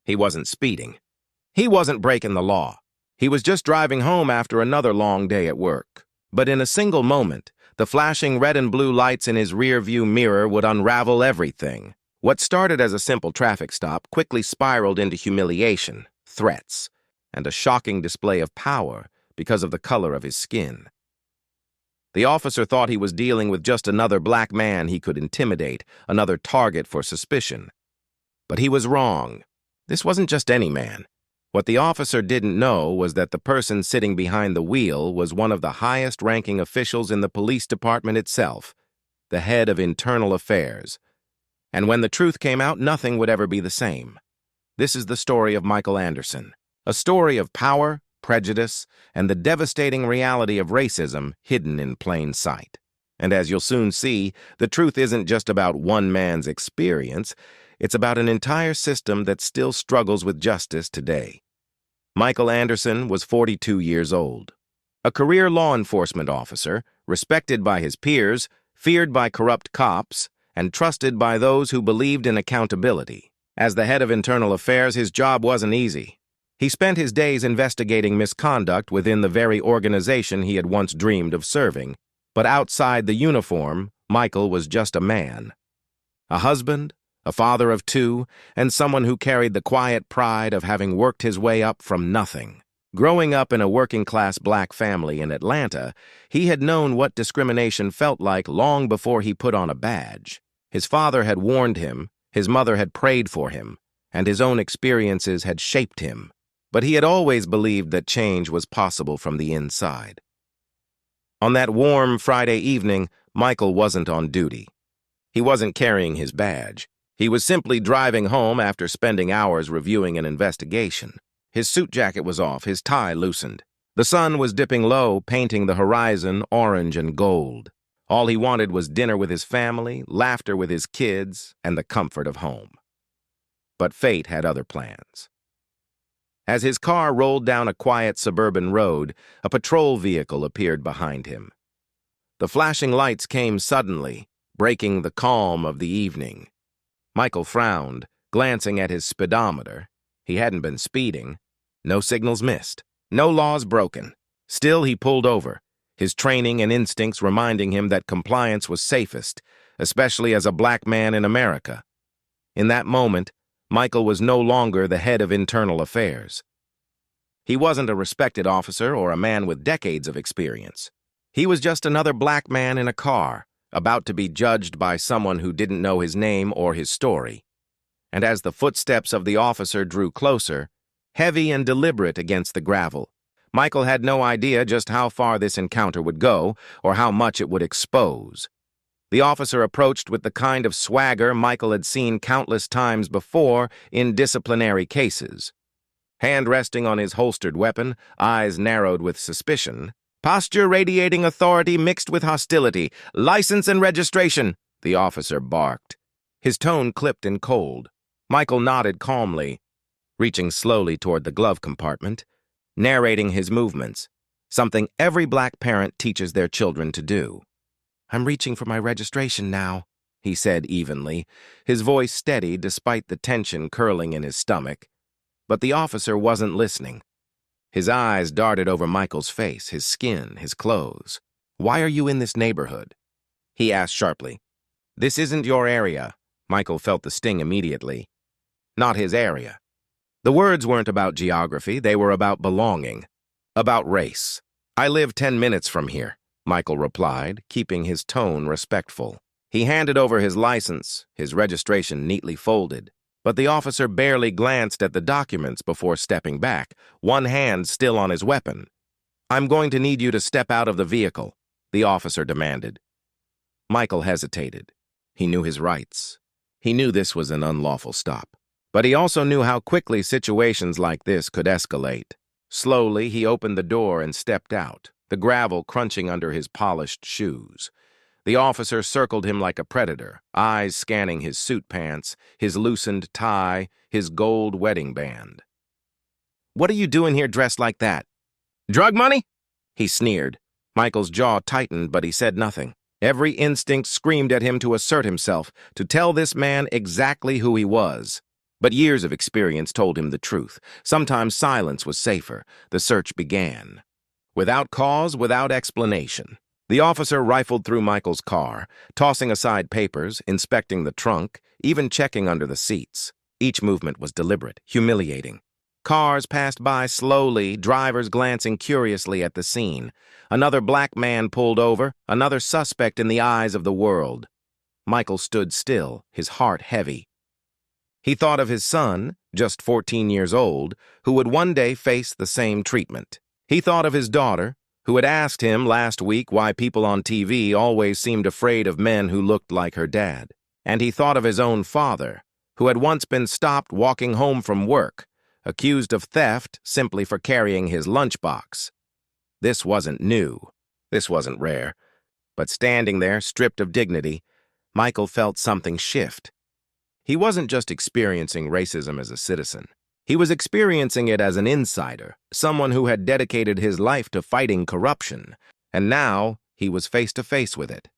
He wasn't speeding. He wasn't breaking the law. He was just driving home after another long day at work. But in a single moment, the flashing red and blue lights in his rear-view mirror would unravel everything. What started as a simple traffic stop quickly spiraled into humiliation, threats, and a shocking display of power because of the color of his skin. The officer thought he was dealing with just another black man he could intimidate, another target for suspicion. But he was wrong. This wasn't just any man. What the officer didn't know was that the person sitting behind the wheel was one of the highest-ranking officials in the police department itself, the head of internal affairs. And when the truth came out, nothing would ever be the same. This is the story of Michael Anderson, a story of power, prejudice, and the devastating reality of racism hidden in plain sight. And as you'll soon see, the truth isn't just about one man's experience, it's about an entire system that still struggles with justice today. Michael Anderson was 42 years old. A career law enforcement officer, respected by his peers, feared by corrupt cops, and trusted by those who believed in accountability. As the head of internal affairs, his job wasn't easy. He spent his days investigating misconduct within the very organization he had once dreamed of serving. But outside the uniform, Michael was just a man. A husband, a father of two, and someone who carried the quiet pride of having worked his way up from nothing. Growing up in a working-class black family in Atlanta, he had known what discrimination felt like long before he put on a badge. His father had warned him, his mother had prayed for him, and his own experiences had shaped him. But he had always believed that change was possible from the inside. On that warm Friday evening, Michael wasn't on duty. He wasn't carrying his badge. He was simply driving home after spending hours reviewing an investigation. His suit jacket was off, his tie loosened. The sun was dipping low, painting the horizon orange and gold. All he wanted was dinner with his family, laughter with his kids, and the comfort of home. But fate had other plans. As his car rolled down a quiet suburban road, a patrol vehicle appeared behind him. The flashing lights came suddenly, breaking the calm of the evening. Michael frowned, glancing at his speedometer. He hadn't been speeding. No signals missed. No laws broken. Still, he pulled over, his training and instincts reminding him that compliance was safest, especially as a black man in America. In that moment, Michael was no longer the head of internal affairs. He wasn't a respected officer or a man with decades of experience. He was just another black man in a car, about to be judged by someone who didn't know his name or his story. And as the footsteps of the officer drew closer, heavy and deliberate against the gravel, Michael had no idea just how far this encounter would go or how much it would expose. The officer approached with the kind of swagger Michael had seen countless times before in disciplinary cases. Hand resting on his holstered weapon, eyes narrowed with suspicion, posture radiating authority mixed with hostility. "License and registration," the officer barked. His tone clipped and cold. Michael nodded calmly, reaching slowly toward the glove compartment, narrating his movements, something every black parent teaches their children to do. "I'm reaching for my registration now," he said evenly, his voice steady despite the tension curling in his stomach. But the officer wasn't listening. His eyes darted over Michael's face, his skin, his clothes. "Why are you in this neighborhood?" he asked sharply. "This isn't your area." Michael felt the sting immediately. Not his area. The words weren't about geography, they were about belonging, about race. "I live 10 minutes from here," Michael replied, keeping his tone respectful. He handed over his license, his registration neatly folded. But the officer barely glanced at the documents before stepping back, one hand still on his weapon. "I'm going to need you to step out of the vehicle," the officer demanded. Michael hesitated. He knew his rights. He knew this was an unlawful stop. But he also knew how quickly situations like this could escalate. Slowly, he opened the door and stepped out, the gravel crunching under his polished shoes. The officer circled him like a predator, eyes scanning his suit pants, his loosened tie, his gold wedding band. "What are you doing here dressed like that? Drug money?" he sneered. Michael's jaw tightened, but he said nothing. Every instinct screamed at him to assert himself, to tell this man exactly who he was. But years of experience told him the truth. Sometimes silence was safer. The search began. Without cause, without explanation. The officer rifled through Michael's car, tossing aside papers, inspecting the trunk, even checking under the seats. Each movement was deliberate, humiliating. Cars passed by slowly, drivers glancing curiously at the scene. Another black man pulled over, another suspect in the eyes of the world. Michael stood still, his heart heavy. He thought of his son, just 14 years old, who would one day face the same treatment. He thought of his daughter, who had asked him last week why people on TV always seemed afraid of men who looked like her dad. And he thought of his own father, who had once been stopped walking home from work, accused of theft simply for carrying his lunchbox. This wasn't new. This wasn't rare. But standing there, stripped of dignity, Michael felt something shift. He wasn't just experiencing racism as a citizen. He was experiencing it as an insider, someone who had dedicated his life to fighting corruption, and now he was face to face with it.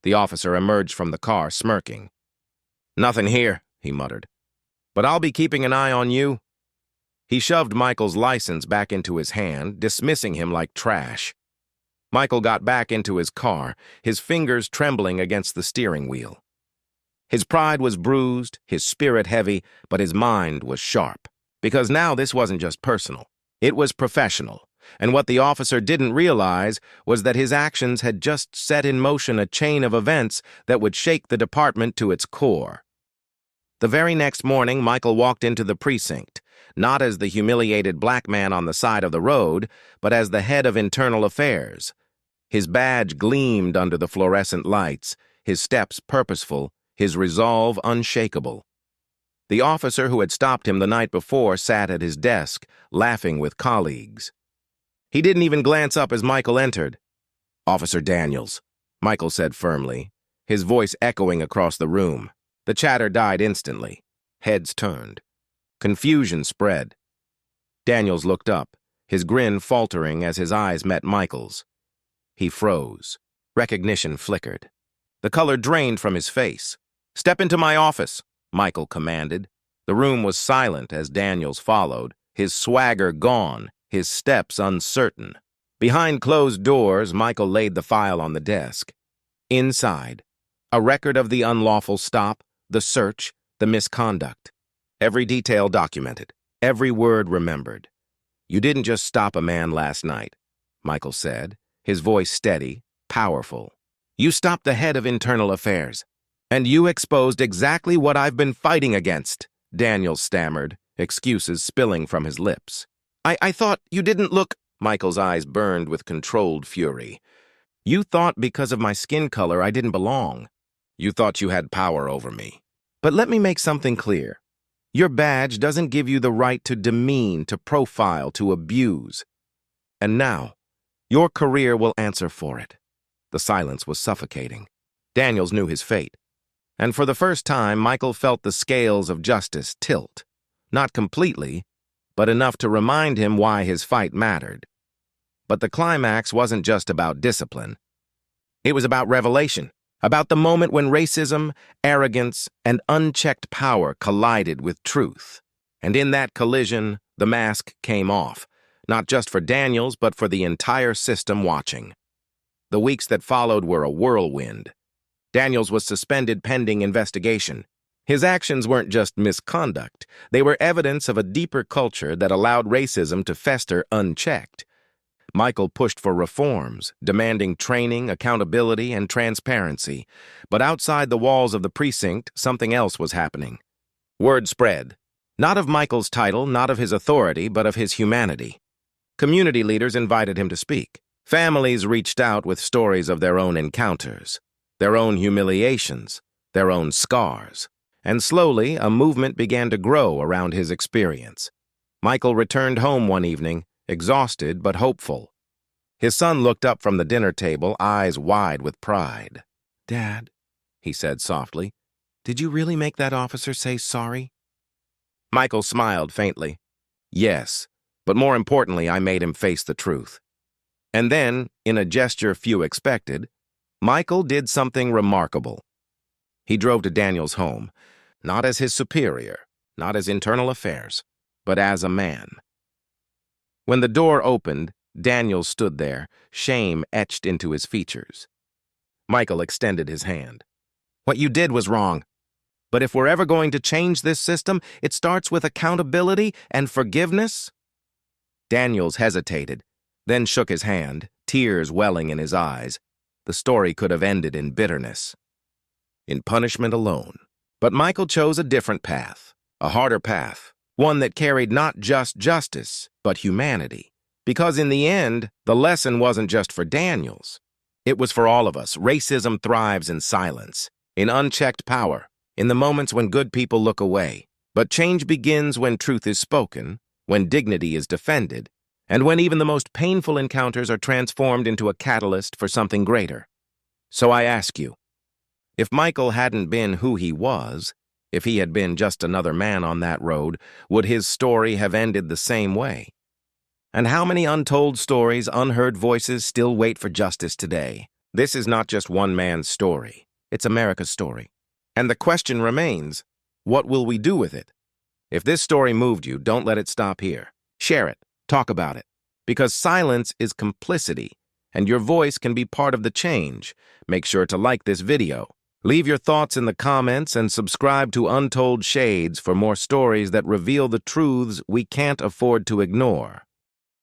The officer emerged from the car, smirking. "Nothing here," he muttered. "But I'll be keeping an eye on you." He shoved Michael's license back into his hand, dismissing him like trash. Michael got back into his car, his fingers trembling against the steering wheel. His pride was bruised, his spirit heavy, but his mind was sharp. Because now this wasn't just personal. It was professional. And what the officer didn't realize was that his actions had just set in motion a chain of events that would shake the department to its core. The very next morning, Michael walked into the precinct, not as the humiliated black man on the side of the road, but as the head of internal affairs. His badge gleamed under the fluorescent lights, his steps purposeful, his resolve unshakable. The officer who had stopped him the night before sat at his desk, laughing with colleagues. He didn't even glance up as Michael entered. "Officer Daniels," Michael said firmly, his voice echoing across the room. The chatter died instantly. Heads turned. Confusion spread. Daniels looked up, his grin faltering as his eyes met Michael's. He froze. Recognition flickered. The color drained from his face. "Step into my office," Michael commanded. The room was silent as Daniels followed, his swagger gone, his steps uncertain. Behind closed doors, Michael laid the file on the desk. Inside, a record of the unlawful stop, the search, the misconduct. Every detail documented, every word remembered. "You didn't just stop a man last night," Michael said, his voice steady, powerful. "You stopped the head of internal affairs. And you exposed exactly what I've been fighting against," Daniels stammered, excuses spilling from his lips. I thought you didn't look—" Michael's eyes burned with controlled fury. "You thought because of my skin color I didn't belong. You thought you had power over me. But let me make something clear. Your badge doesn't give you the right to demean, to profile, to abuse. And now, your career will answer for it." The silence was suffocating. Daniels knew his fate. And for the first time, Michael felt the scales of justice tilt. Not completely, but enough to remind him why his fight mattered. But the climax wasn't just about discipline. It was about revelation, about the moment when racism, arrogance, and unchecked power collided with truth. And in that collision, the mask came off, not just for Daniels, but for the entire system watching. The weeks that followed were a whirlwind. Daniels was suspended pending investigation. His actions weren't just misconduct. They were evidence of a deeper culture that allowed racism to fester unchecked. Michael pushed for reforms, demanding training, accountability, and transparency. But outside the walls of the precinct, something else was happening. Word spread. Not of Michael's title, not of his authority, but of his humanity. Community leaders invited him to speak. Families reached out with stories of their own encounters, their own humiliations, their own scars. And slowly, a movement began to grow around his experience. Michael returned home one evening, exhausted but hopeful. His son looked up from the dinner table, eyes wide with pride. "Dad," he said softly, "did you really make that officer say sorry?" Michael smiled faintly. "Yes, but more importantly, I made him face the truth." And then, in a gesture few expected, Michael did something remarkable. He drove to Daniel's home, not as his superior, not as internal affairs, but as a man. When the door opened, Daniel stood there, shame etched into his features. Michael extended his hand. What you did was wrong. But if we're ever going to change this system, it starts with accountability and forgiveness. Daniels hesitated, then shook his hand, tears welling in his eyes. The story could have ended in bitterness, in punishment alone. But Michael chose a different path, a harder path, one that carried not just justice, but humanity. Because in the end, the lesson wasn't just for Daniels. It was for all of us. Racism thrives in silence, in unchecked power, in the moments when good people look away. But change begins when truth is spoken, when dignity is defended, and when even the most painful encounters are transformed into a catalyst for something greater. So I ask you, if Michael hadn't been who he was, if he had been just another man on that road, would his story have ended the same way? And how many untold stories, unheard voices still wait for justice today? This is not just one man's story. It's America's story. And the question remains, what will we do with it? If this story moved you, don't let it stop here. Share it. Talk about it. Because silence is complicity, and your voice can be part of the change. Make sure to like this video. Leave your thoughts in the comments and subscribe to Untold Shades for more stories that reveal the truths we can't afford to ignore.